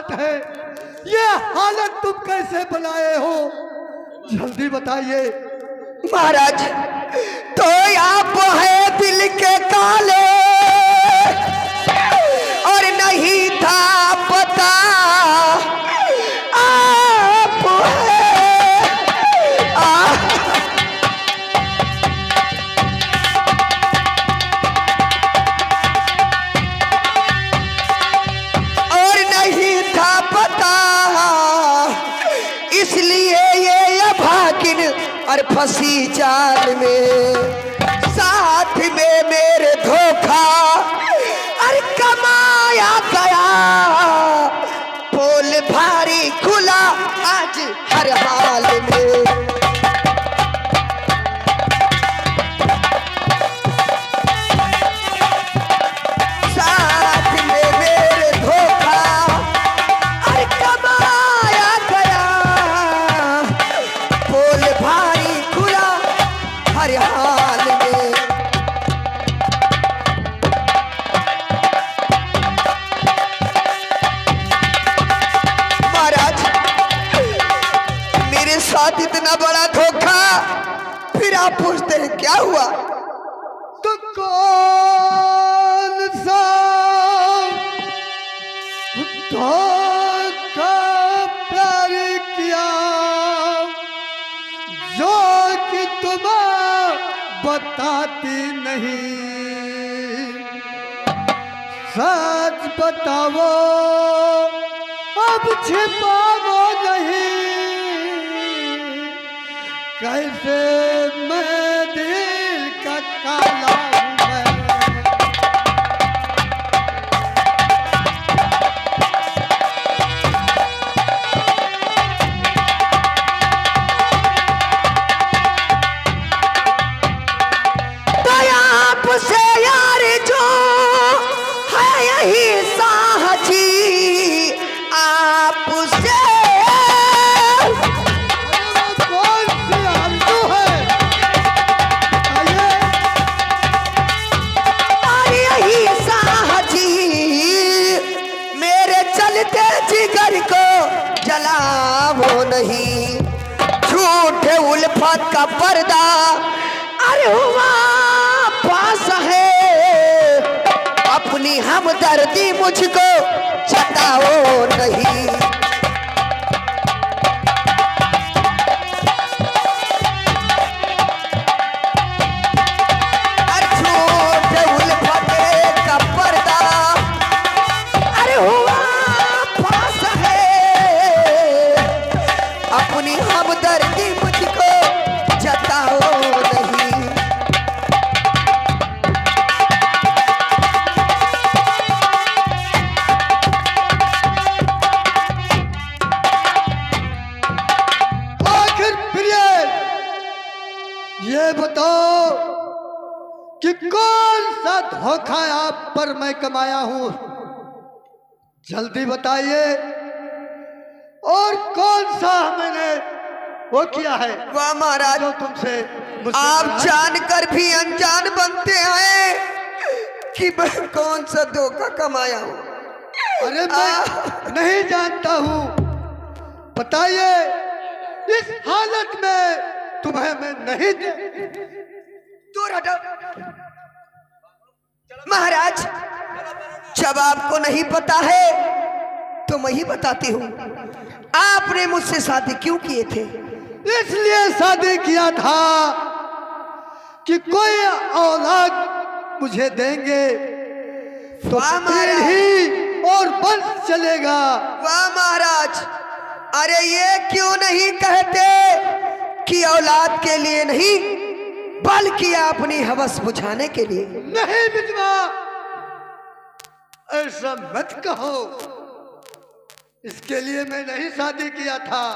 बात है, ये हालत तुम कैसे बनाए हो, जल्दी बताइए। महाराज तो आप है दिल के काले और नहीं था पता आप और नहीं था पता, इसलिए ये अभागिन और फंसी जाल में, साथ में मेरे धोखा और कमाया गया, पोल भारी खुला आज हर हाल में। साथ में मेरे धोखा और कमाया गया, पोल भारी खुला हर हाल में। महाराज मेरे साथ इतना बड़ा धोखा, फिर आप पूछते हैं क्या हुआ? तो कौन सा धोखा प्यार किया जो कि तुम बताती नहीं, सच बताओ अब छिपाओ नहीं, कैसे मैं दिल का काला हूं मैं। तो आपसे यार जो है यही साहजी, आपसे कौन सी आरज़ू है? आइए। और यही साहजी मेरे चलते जिगर को जलाओ नहीं, झूठे उल्फत का पर्दा अरे हुआ पास है, अपनी हमदर्दी मुझको जताओ नहीं। अरे झूठे उल्फत का पर्दा अरे हुआ पास है, अपनी हमदर्दी मुझको जताओ नहीं। आखिर प्रिय ये बताओ कि कौन सा धोखा आप पर मैं कमाया हूं, जल्दी बताइए। और कौन सा मैंने वो किया है वाह महाराज, जो तुमसे मुझसे आप नाराज? जानकर भी अनजान बनते हैं कि मैं कौन सा धोखा कमाया हूँ। अरे मैं नहीं जानता हूँ, बताइए। इस हालत में तुम्हें मैं नहीं दूर हटो महाराज, जब आपको नहीं पता है तो मैं ही बताती हूँ। आपने मुझसे शादी क्यों किए थे? इसलिए शादी किया था कि कोई औलाद मुझे देंगे तो वाह महाराज, ही और वंश चलेगा। वाह महाराज, अरे ये क्यों नहीं कहते कि औलाद के लिए नहीं बल्कि अपनी हवस बुझाने के लिए? नहीं विधवा, ऐसा मत कहो। इसके लिए मैं नहीं शादी किया था,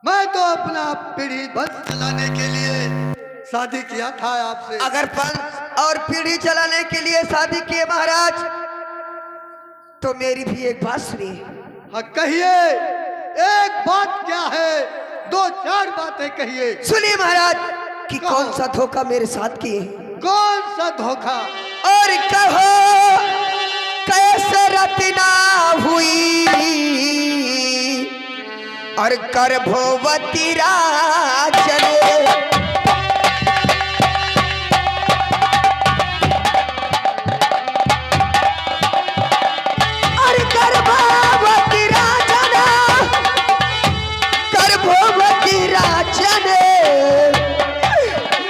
मैं तो अपना पीढ़ी वंश चलाने के लिए शादी किया था आपसे। अगर वंश और पीढ़ी चलाने के लिए शादी किए महाराज, तो मेरी भी एक बात सुनिए। हाँ कहिए, एक बात क्या है, दो चार बातें कहिए। सुनिए महाराज कि कौन सा धोखा मेरे साथ किए? कौन सा धोखा? और कहो कैसे रत्ना हुई और गर्भवती राजन और गर्भवती राजन गर्भवती राजन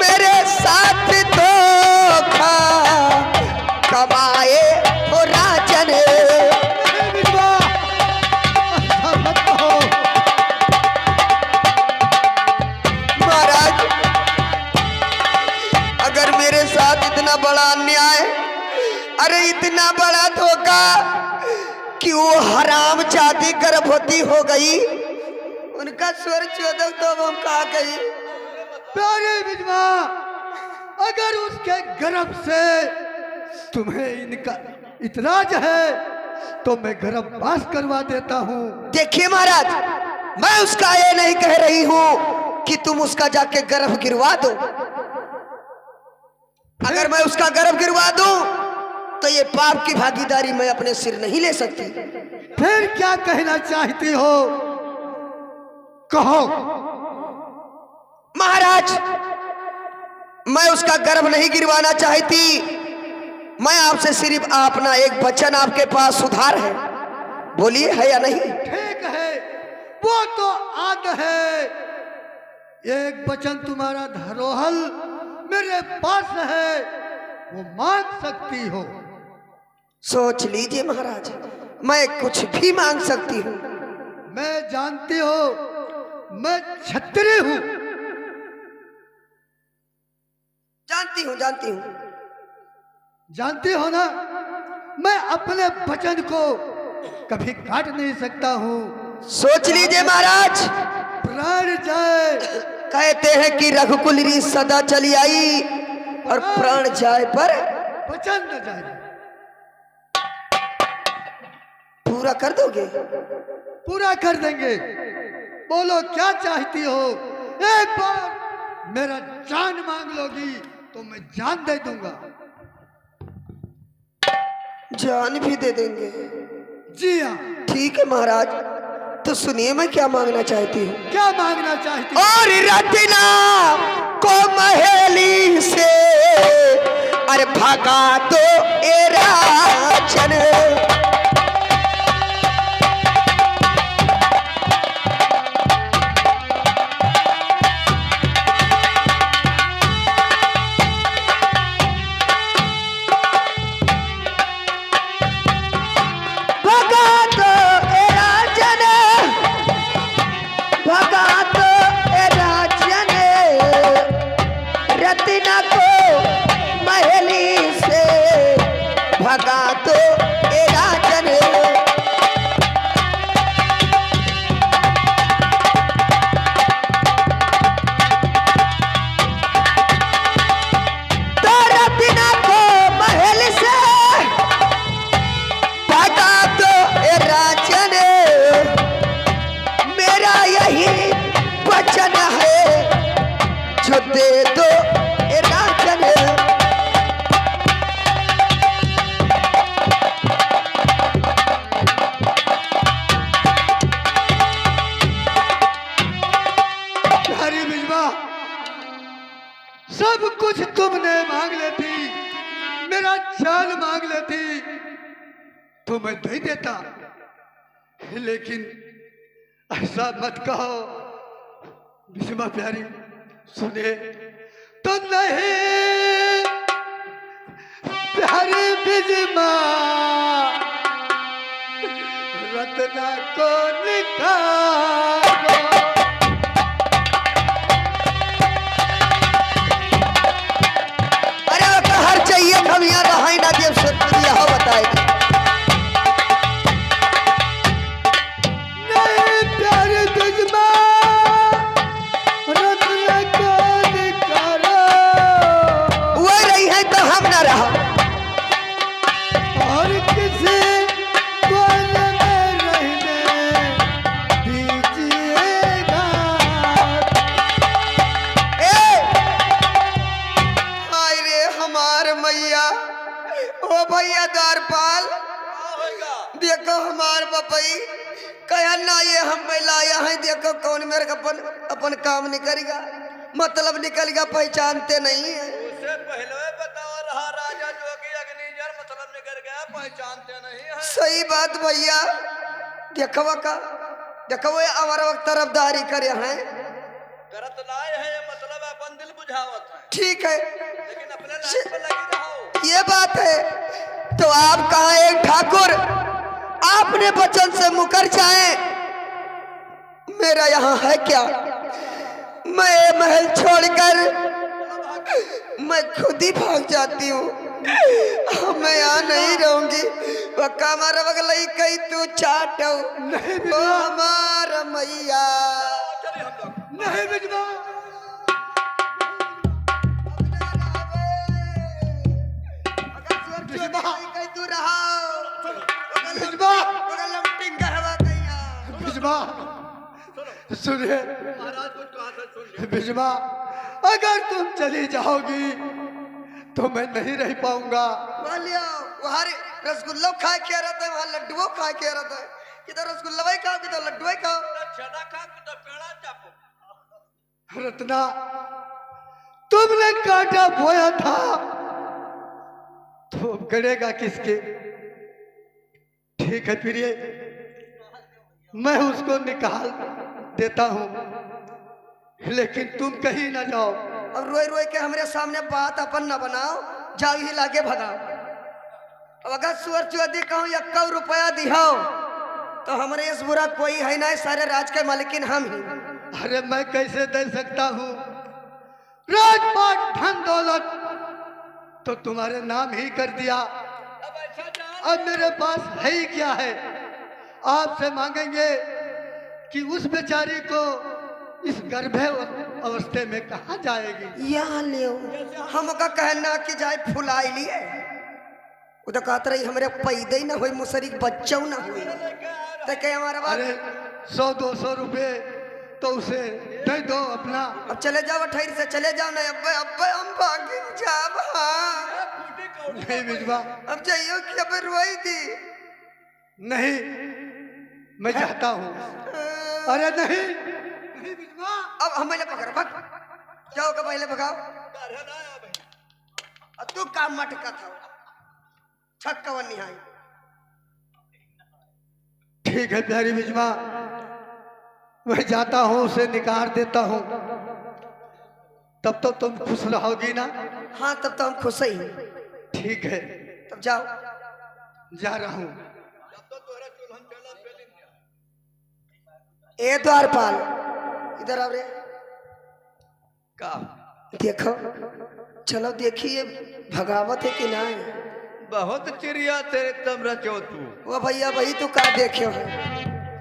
मेरे साथ धोखा कमाए हो राजन। महाराज अगर मेरे साथ इतना बड़ा अन्याय, अरे इतना बड़ा धोखा कि वो हराम जाति गर्भवती हो गई, उनका स्वर चोदक तो हम कहा गई। प्यारे विधवा, अगर उसके गर्भ से तुम्हें इनका इतराज है तो मैं गर्भवास करवा देता हूँ। देखिए महाराज, मैं उसका ये नहीं कह रही हूँ कि तुम उसका जाके गर्भ गिरवा दो। अगर मैं उसका गर्भ गिरवा दूं तो ये पाप की भागीदारी मैं अपने सिर नहीं ले सकती। फिर क्या कहना चाहती हो, कहो। महाराज मैं उसका गर्भ नहीं गिरवाना चाहती, मैं आपसे सिर्फ अपना एक वचन, आपके पास सुधार है, बोलिए है या नहीं? ठीक है, वो तो आद है। एक वचन तुम्हारा धरोहर मेरे पास है, वो मांग सकती हो। सोच लीजिए महाराज, मैं कुछ भी मांग सकती हूँ। मैं जानती हो मैं क्षत्रिय हूँ। जानती हूँ जानती हूँ। जानती हो ना, मैं अपने वचन को कभी काट नहीं सकता हूँ। सोच लीजिए महाराज, प्राण जाए, कहते हैं कि रघुकुल रीत सदा चली आई और प्राण जाए पर वचन न जाए। पूरा कर दोगे? पूरा कर देंगे। बोलो क्या चाहती हो। एक बार मेरा जान मांग लोगी तो मैं जान दे दूंगा। जान भी दे देंगे? जी हाँ। ठीक है महाराज, तो सुनिए मैं क्या मांगना चाहती हूँ। क्या मांगना चाहती हूँ? और रत्ना को महेली से अरे भगा दो ए राजन। रत्ना को महली से भगा तो ए राजन। तो रत्ना को महल से भगा तो ए राजन, मेरा यही वचन है जो दे दो ए राजन। हरी बिजवा, सब कुछ तुमने मांग लेती, मेरा जान मांग लेती तो मैं दे देता, लेकिन ऐसा मत कहो। बिजमा प्यारी सुने तो नहीं, प्यारी बिजमा रत्ना को निकालो। अरे वो कहर चाहिए खमिया रहा ना देव सुन यह बताएगी। नहीं प्यारी बिजमा रत्ना को निकालो। वो रही है तो हम ना रहा। और किसी कोल में रहने दीजिएगा। हाय रे हमार मैया, ओ भैया द्वारपाल, देखो हमार बपई कहा ना ये हम लाया है, देखो कौन मेरे को अपन काम नहीं करेगा, मतलब निकलेगा, पहचानते नहीं है। उससे पहले बताओ रहा राजा जोगी अग्निजर मतलब निकल गया, पहचानते नहीं है। सही बात भैया। देखो ये हमारा वक्त तरफदारी करे हैं, करत लाए है ये मतलब अपन दिल बुझावत है, ठीक है, लेकिन अपने लाइन पर लगी रहो। ये बात है। तो आप कहा एक ठाकुर आपने वचन से मुकर जाए, मेरा यहाँ है क्या, मैं ये महल छोड़कर मैं खुद ही भाग जाती हूँ, मैं यहाँ नहीं रहूंगी। पक्का हमारा बगलई कहीं तू चाटो ओ हमारा मैया। चलिए हम लोग। नहीं बिजवा, तू रहा बिजवा, हवा कैया बिजवा, सुनिए महाराज कुछ कहा था सुन लिया। बिजवा, अगर तुम चली जाओगी तो मैं नहीं रह पाऊंगा। बोलियो वहाँ रसगुल्ला खाए क्या रहता है, वहाँ लड्डुओं खाए क्या रहता है, किधर रसगुल्ला खाओ किधर लड्डुआ खाओ। छड़ा खा के तो पेड़ा चापो। रत्ना, तुमने कांटा बोया था तो गड़ेगा किसके? ठीक है प्रिय, मैं उसको निकाल देता हूँ, लेकिन तुम कहीं ना जाओ। अब रोए रोए के हमारे सामने बात अपन न बनाओ, जाओ ही लागे भगाओ। अब अगर सुअर चौधरी कहूँ 1 रुपया दिहाओ तो हमारे इस बुरा कोई है ना, सारे राज के मालिकिन हम ही। अरे मैं कैसे दे सकता हूँ? राजपाट धन दौलत तो तुम्हारे नाम ही कर दिया, अब ऐसा जान अब मेरे पास है ही क्या है? आपसे मांगेंगे कि उस बेचारी को इस गर्भे अवस्थे में कहा जाएगी? यहाँ ले हमका कहना कि जाए फुलाई लिए, वो तो कहते रही हमारे पैदा ही ना हुई, मुसरी बच्चों ना हुई, तो क्या हमारा बात। अरे 100-200 रुपए तो उसे दे दो अपना। अब चले जाओ ठहर से चले जाओ ना, अब हम भागिन जाब। हाँ फूटी कौड़ी नहीं बिजवा, अब जाइयो कि अब रोई थी। नहीं, मैं चाहता हूँ। अरे नहीं, नहीं बिजवा, अब हमें पकड़ भग जाओ का पहले भगाओ। डर है ना भाई। अब तू काम मटका था छक्का वन निहाई। ठीक है प्यारी बिजवा, मैं जाता हूँ, उसे निकाल देता हूँ, तब तो तुम खुश रहोगी ना? हाँ तब तो हम खुश ही। ठीक है, तब जाओ। जा रहा हूँ। जब तो तोहरा चुल्हन चला पेली नहीं। ए द्वारपाल इधर आओ रे, का देखो चलो देखिए भगावत है कि ना। बहुत चिड़िया तेरे तम रचो तू। वो भैया भाई तू का देखे हो?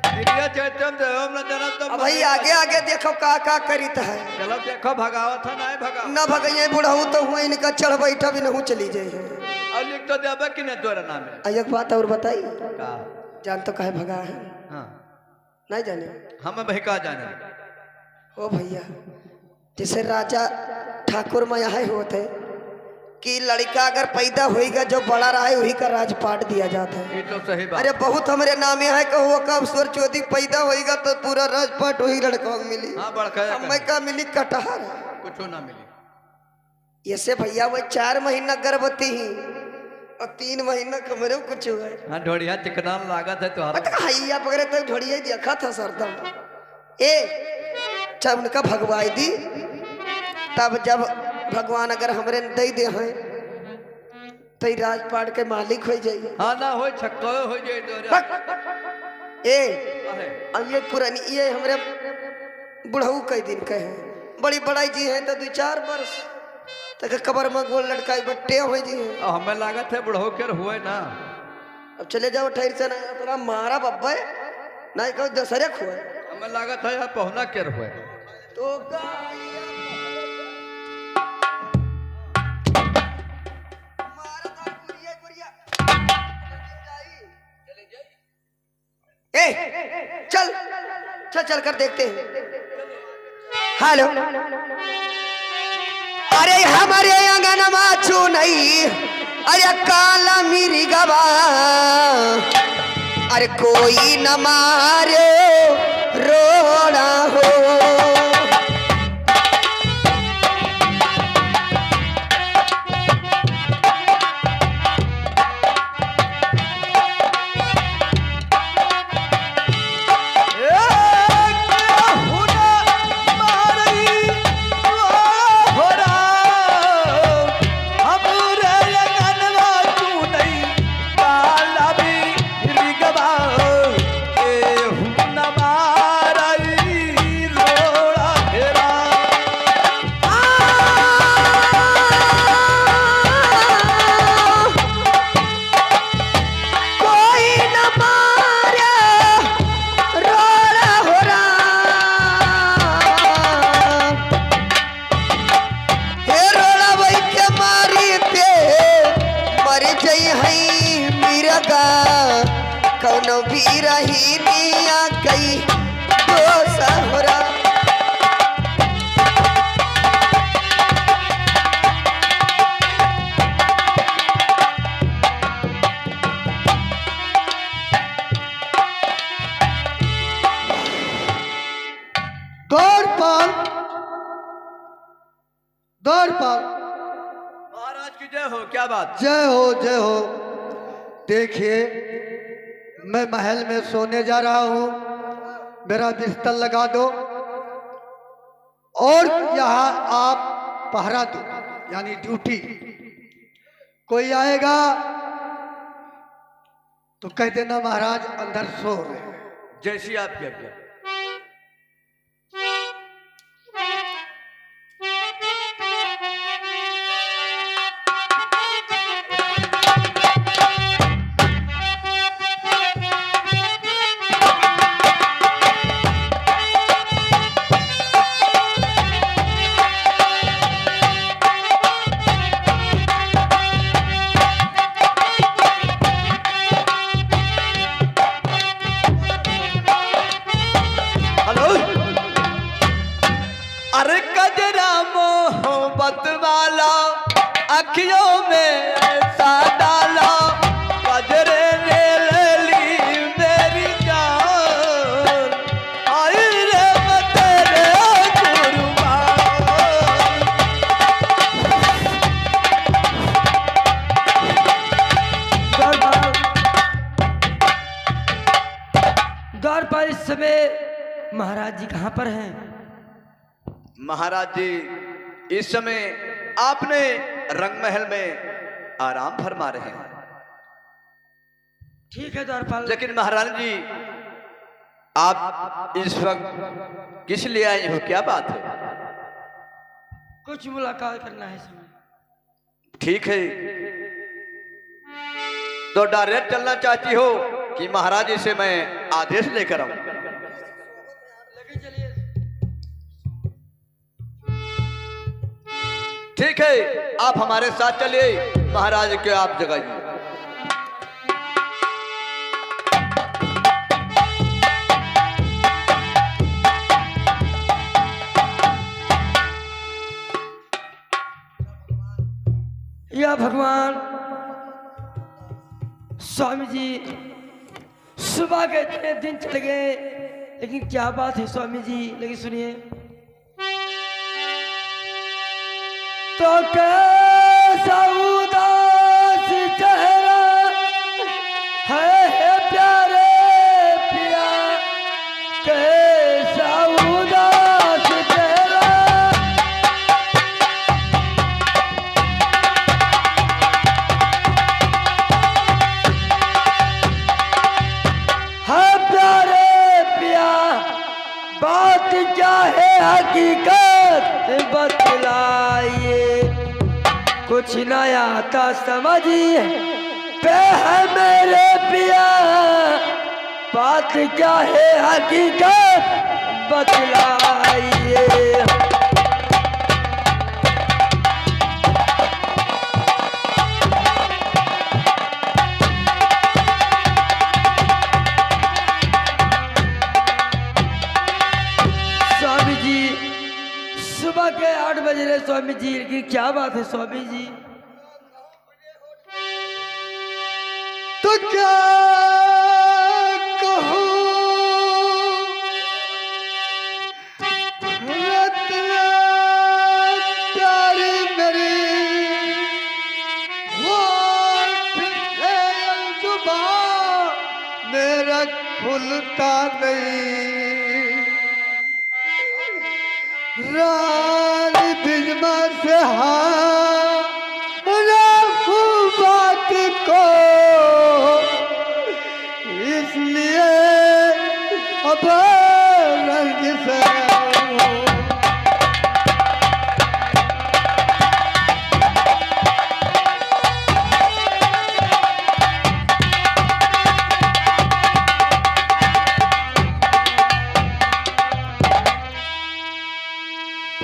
चिड़िया चैतम देवम न जनम तम। अब भाई आगे आगे देखो का करित है। चलो देखो भगावत है ना भगा। न भगइए बुढ़ऊ तो हुआ इनका चढ़ बैठा भी नहीं चली जाए। और लिख तो देबे कि नहीं तोरा नाम है? एक बात और बताई, का जान तो कहे भगा है? हाँ नहीं जाने? हम भाई का जाने। ओ भैया जैसे राजा ठाकुर में यहाँ होते कि लड़का अगर पैदा होएगा जो बड़ा रहा है वही का राजपाट दिया जाता है। ये तो सही बात। अरे बहुत हमारे नाम है कहो कब स्वर चौधरी पैदा होएगा तो पूरा राजपाट वही लड़का को मिली। हाँ बड़का हमें का मिली कटहर। कुछ ना मिली। ऐसे भैया वो 4 महीना गर्भवती ही और 3 महीना कमरे कुछ हुआ है। हाँ ढोड़िया चिकना लागत है तुम्हारा। पता हैया पकड़े तो ढोड़िया देखा था सरदम। ए जब उनका भगवाई दी तब जब भगवान अगर हमरे दे दे हैं तो ई राजपाट के मालिक हो जाइए। हाँ ना हो छक्का हो जाए तो ए अरे अब ये पुरानी ये हमरे बुढ़ऊ कई दिन के हैं, बड़ी बड़ाई जी हैं तो 2-4 वर्ष तक कबर में गोल लटकाई बट्टे हो जी हैं। हमें लागत है बुढ़ो के हुए ना। अब चले जाओ ठहर से ना तोरा मारा बब्बे नहीं कहो दसरे खुए हमें लागत है यार पहुना के हुए। तो ए चल चल चल कर देखते हैं। हेलो अरे हमारे आंगन माचू नहीं, अरे काला मिरी गवा अरे कोई न मारे रोड़ा हो। कौनो भी रही दिया कई दो सहरा। द्वारपाल महाराज की जय हो। क्या बात? जय हो जय हो। देखिए मैं महल में सोने जा रहा हूँ, मेरा बिस्तर लगा दो और यहाँ आप पहरा दो, यानी ड्यूटी। कोई आएगा तो कह देना महाराज अंदर सो रहे हैं। जैसी आपकी आज्ञा। अरे कजरा मोहब्बत वाला अखियों में ऐसा डाला, कजरे ने ले ली मेरी जान, आई रे मैं तेरे कुर्बान। द्वारपाल इस समय महाराज जी कहाँ पर हैं? महाराज जी इस समय आपने रंग महल में आराम फरमा रहे हैं। ठीक है द्वारपाल। लेकिन महारानी जी आप इस वक्त किस लिए आए हो? क्या बात है? कुछ मुलाकात करना है समय। ठीक है, तो डायरेक्ट चलना चाहती हो कि महाराज जी से मैं आदेश लेकर आऊं? लेके चलिए। ठीक है, आप हमारे साथ चलिए, महाराज के आप जगाइए। या भगवान स्वामी जी, सुबह के इतने दिन चल गए, लेकिन क्या बात है स्वामी जी? लेकिन सुनिए तो कैसा उदास चेहरा है प्यारे पिया, कैसा उदास चेहरा। है प्यारे पिया, बात क्या है हकीकत बतलाइए, कुछ नया आता समझिए पे है मेरे पिया, बात क्या है हकीकत बतलाइए। स्वामी जी सुबह के 8 बज रहे स्वामी जी, की क्या बात है स्वामी जी? तो क्या भूलता नहीं। रानी बिजमा से रखू बात को, इसलिए अब रंग से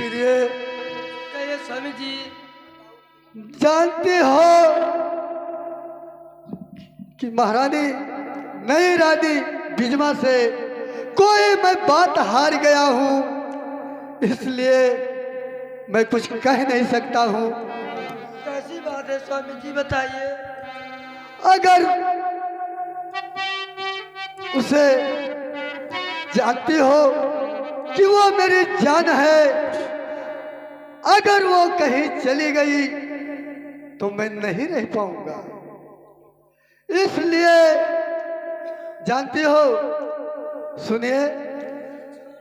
कहिए स्वामी जी। जानते हो कि महारानी नई रानी बिजमा से कोई मैं बात हार गया हूं, इसलिए मैं कुछ कह नहीं सकता हूं। कैसी बात है स्वामी जी, बताइए। अगर उसे जानती हो कि वो मेरी जान है, अगर वो कहीं चली गई तो मैं नहीं रह पाऊंगा, इसलिए जानती हो। सुनिए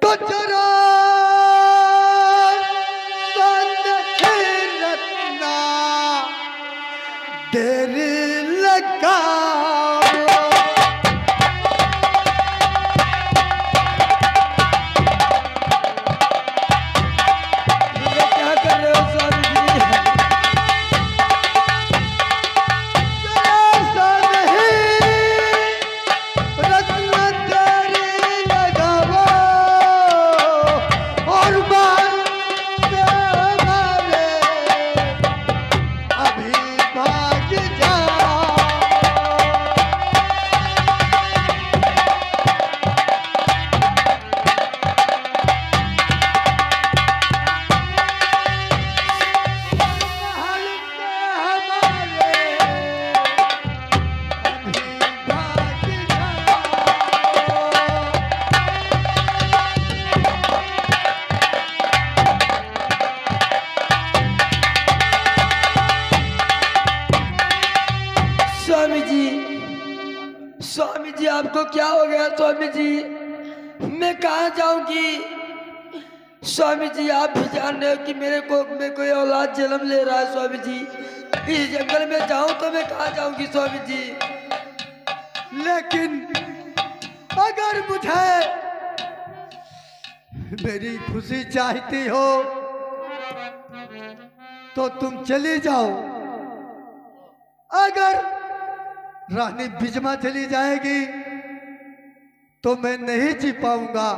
तो जरा रखना, देरी लगा स्वामी जी आपको क्या हो गया स्वामी जी? मैं कहाँ जाऊंगी? स्वामी जी आप भी जान रहे हो कि मेरे कोख में कोई औलाद जन्म ले रहा है स्वामी जी। इस जंगल में जाऊं तो मैं कहाँ जाऊंगी स्वामी जी? लेकिन अगर मुझे मेरी खुशी चाहती हो तो तुम चली जाओ। अगर रानी बिजमा चली जाएगी तो मैं नहीं जी पाऊंगा,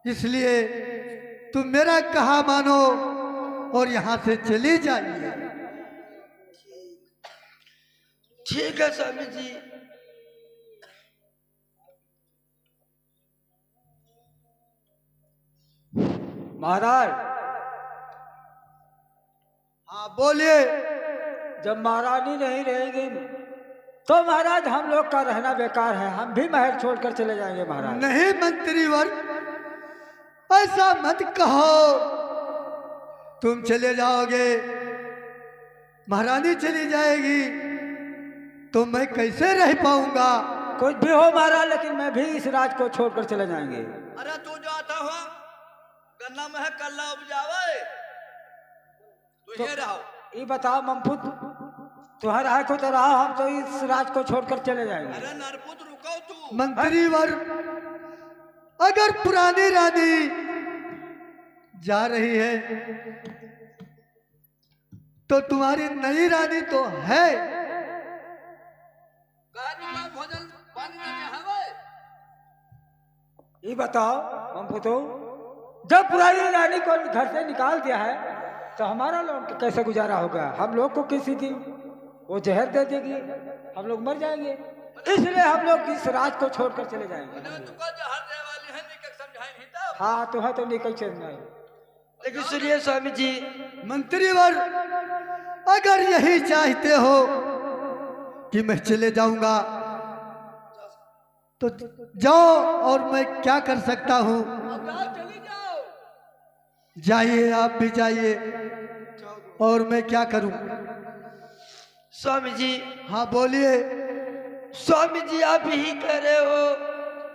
इसलिए तुम मेरा कहा मानो और यहां से चली जाइए। ठीक है स्वामी जी। महाराज, हाँ बोलिए। जब महारानी नहीं रहेगी तो महाराज हम लोग का रहना बेकार है, हम भी महल छोड़कर चले जाएंगे महाराज। नहीं मंत्रीवर, ऐसा मत कहो। तुम चले जाओगे, महारानी चली जाएगी तो मैं कैसे रह पाऊंगा? कुछ भी हो महाराज, लेकिन मैं भी इस राज को छोड़कर चले जाएंगे। अरे तू जो आता हो गन्ना में है कल्ला उपजावे, तू ये रहो। ये बताओ ममपुत, तुम्हारा है को तो रहा, हम तो इस राज को छोड़कर चले जाएंगे। अरे नरपुत रुको तू। मंत्रीवर, अगर पुरानी रानी जा रही है तो तुम्हारी नई रानी तो है। भोजन पानी ना हवे। ये बताओ ममपुतो, जब पुरानी रानी को घर से निकाल दिया है तो हमारा लोग कैसे गुजारा होगा? हम लोग को किसी की वो जहर दे देगी, हम लोग मर जाएंगे। इसलिए हम लोग इस राज को छोड़कर चले जाएंगे। हाँ तो है तो निकल चलना है। लेकिन सुनिए स्वामी जी। मंत्रीवर, अगर यही चाहते हो कि मैं चले जाऊंगा तो जाओ, और मैं क्या कर सकता हूं? जाइए, आप भी जाइए, और मैं क्या करूं? स्वामी जी, हाँ बोलिए। स्वामी जी आप ही कह रहे हो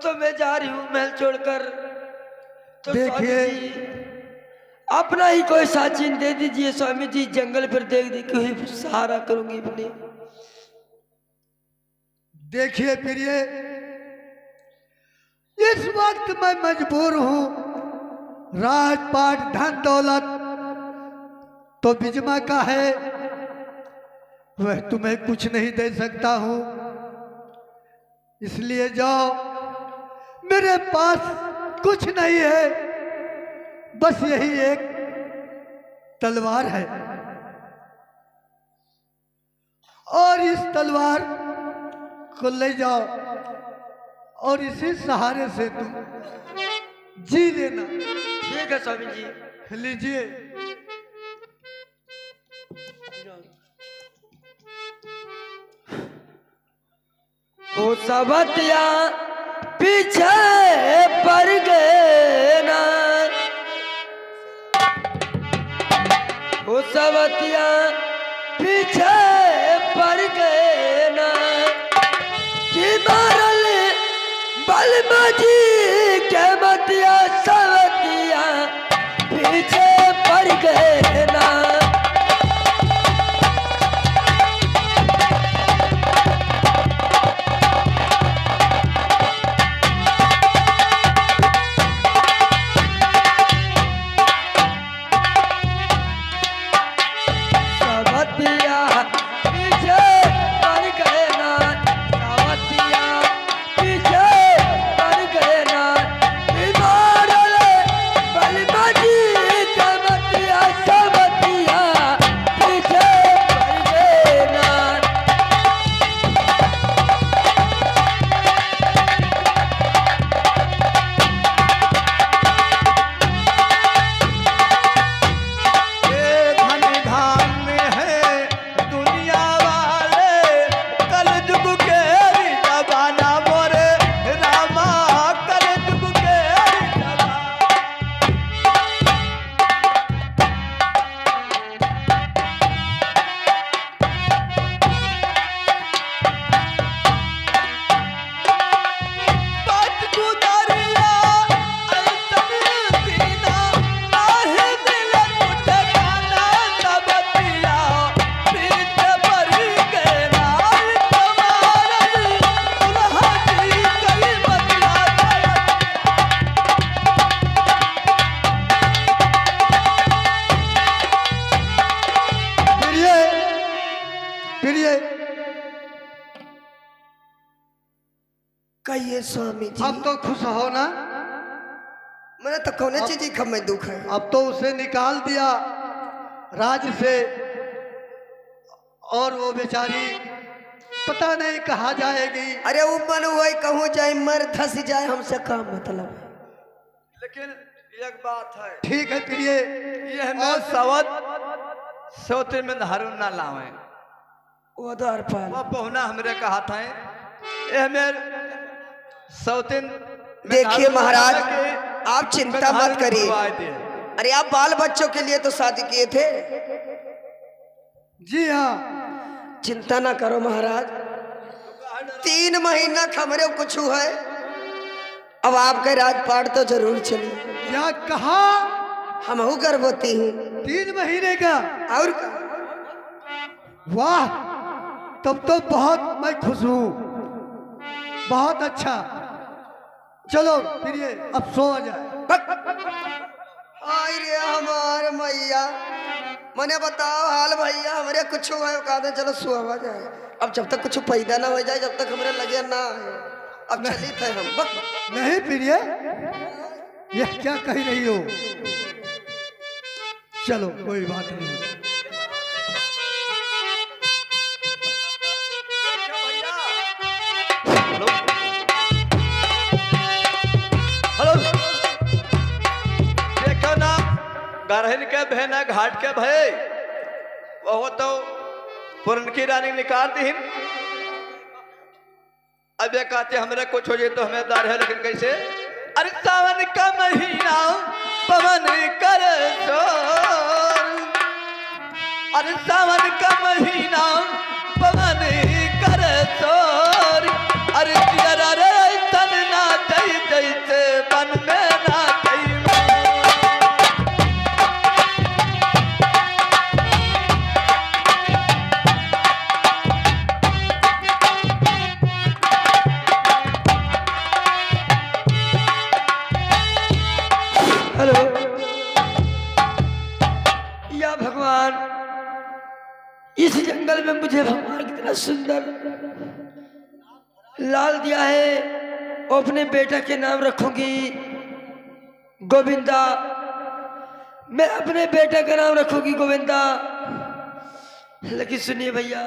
तो मैं जा रही हूँ महल छोड़कर। तो देखिए। स्वामी जी अपना ही कोई साचिन दे दीजिए स्वामी जी, जंगल पर देख देख के सहारा करूंगी अपने। देखिए प्रिय, इस वक्त मैं मजबूर हूं, राजपाट धन दौलत तो बिजमा का है, वह तुम्हें कुछ नहीं दे सकता हूं, इसलिए जाओ, मेरे पास कुछ नहीं है, बस यही एक तलवार है और इस तलवार को ले जाओ और इसी सहारे से तुम जी लेना। ठीक है स्वामी जी। लीजिए। वो सबतिया पीछे पड़ गए ना, वो सबतिया पीछे पड़ गए ना, कि मारल बलमा जी के मतिया सबतिया पीछे पड़ गए ना। कहिए स्वामी जी। अब तो खुश हो ना? मैंने तो कौन चीज की में दुख है। अब तो उसे निकाल दिया राज्य से और वो बेचारी पता नहीं कहाँ जाएगी। अरे वो मन हुआ कहूँ जाए, मर धस जाए, हमसे काम मतलब है। लेकिन एक बात है, ठीक है प्रिय, ये मैं सौते में धारू ना लावे, वो द्वार पर वो पहुना हमरे कहा था ये मेरे सौतिन। देखिए महाराज, आप चिंता मत करिए। दिए। अरे आप बाल बच्चों के लिए तो शादी किए थे। जी हाँ, चिंता ना करो महाराज, 3 महीना खमरे कुछ है, अब आपका राजपाट तो जरूर चली। क्या कहा? हमहू गर्भवती हूँ। 3 महीने का? और वाह, तब तो बहुत मैं खुश हूँ, बहुत अच्छा। चलो प्रिय, अब सो जाए। आई रे हमार मैया, मने बताओ हाल भैया, हमारे कुछ है कहते चलो सुहावा जाए। अब जब तक कुछ पैदा ना हो जाए, जब तक हमारे लगे ना है, अब चली थे हम। नहीं प्रिय, यह क्या कह रही हो? चलो कोई बात नहीं। हेलो, देखो ना गरहन के बहना घाट के भय, वो तो पूर्ण की रानी निकाल दी। अब ये कहते हमरे कुछ हो जाए तो हमें दार है, लेकिन कैसे? अरे सावन का महीना पवन करे शोर, अरे सावन का महीना पवन करे शोर, इस जंगल में मुझे भगवान कितना सुंदर लाल दिया है, और अपने बेटा के नाम रखूंगी गोविंदा। मैं अपने बेटे का नाम रखूंगी गोविंदा। लेकिन सुनिए भैया,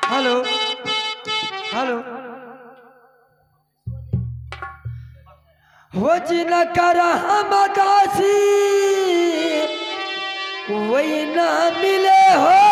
हेलो हेलो, वो जिन कर हम दासी वही ना मिले हो,